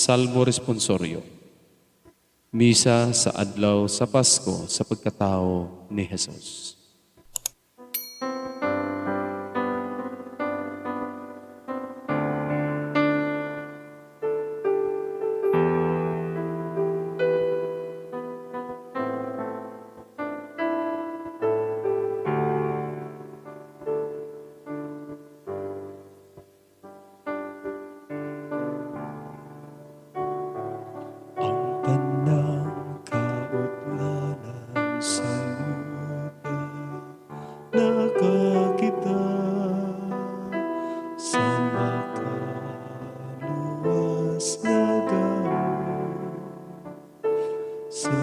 Salmo Responsorio. Misa sa adlaw sa Pasko sa pagkatao ni Jesus. Tanang kautlanan sa yuta, nakakita sa makaluwas na gawin sa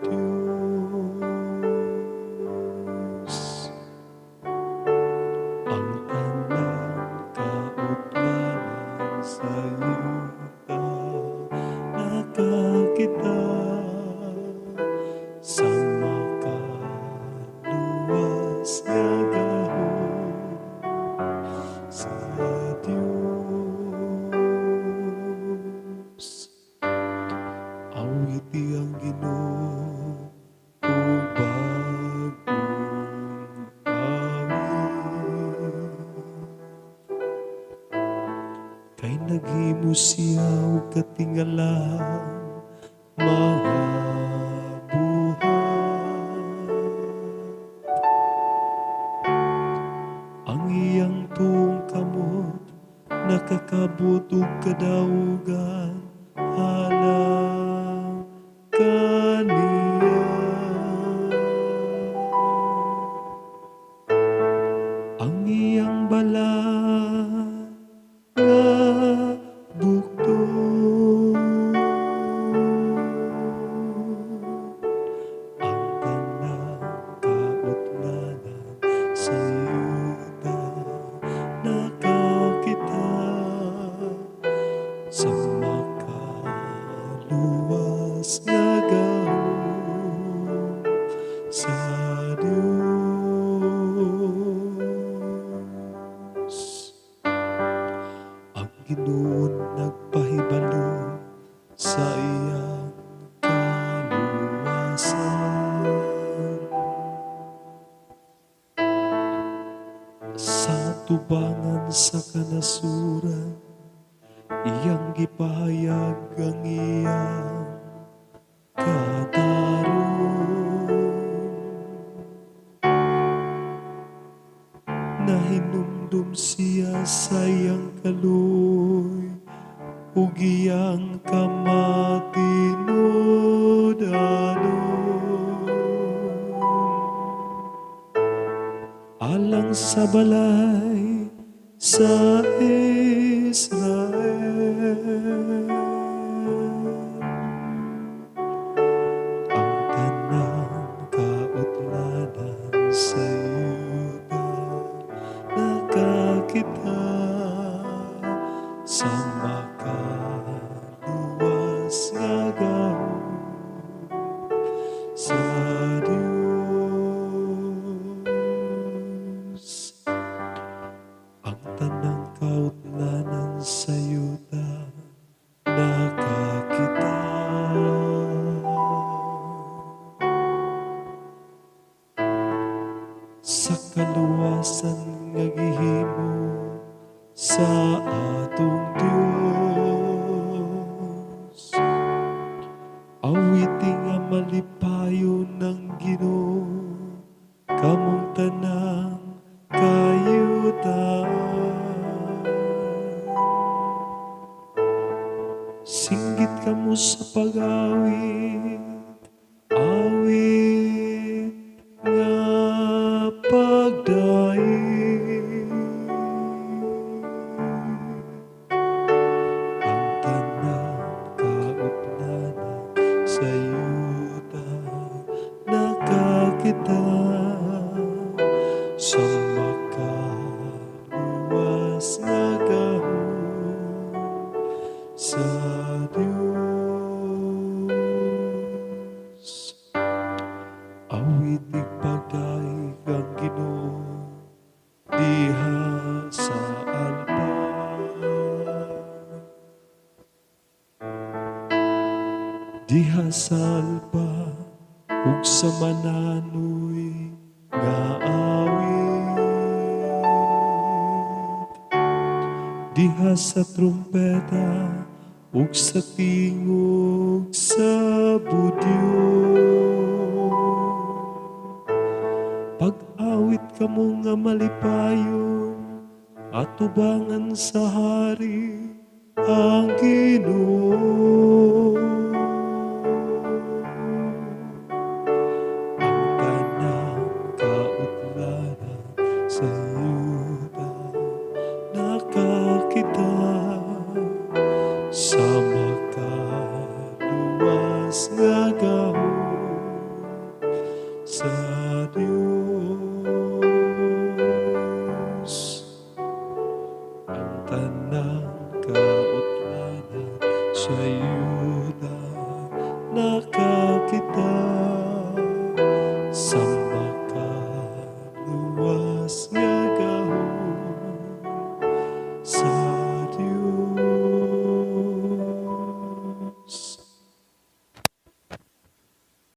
Diyos. Ang tanang kautlanan sa yuta, nakakita sa makaluwas nga gahom sa Diyos. Awiti ang Ginoo o bagong awit, kay naghimo siya og katingalan mga buhat. Ang iyang tuong kamot nakakabot og kadaugan alang kaniya. Ang iyang balat nga bukton, ang tanang kautlanan sa yuta, nakakita sa makaluwas nga gahom sa Diyos. Ang Ginoo nagpahibalo sa iyang kaluwasan, sa tubangan sa kanasuran, iyang gipahayag ang iyang katarong. Nahinumdum siya sa iyang kaluy ug iyang kamatinud-anon, alang sa balay sa Israel. Ang tanang kautlanan sa yuta, nakakita sa makaluwas nga gahom sa Diyos. Ang tanang kautlanan sa yuta, nakakita sa kaluwasan nga gihimo sa atong Dios. Awiti nga malipayon ng Ginoo kamong tanang kayutan. Singgit kamo sa pag-awit, awit nga pagdaig. Ang tanang kautlanan sa yuta, nakakita sa makaluwas nga gahom sa Diyos. Awitig pagdaig ang Ginoo diha sa alpa. diha salba ug sa mananoy nga awit, diha sa trumpeta ug sa tingog sa budyo. Pag-awit kamo nga malipayon, atubangan sa hari ang Ginoo. Ang tanang kautlanan sa Yuda nakakita sa makaluwas nga gahom sa Dios. Ang tanang kautlanan sa Yuda nakakita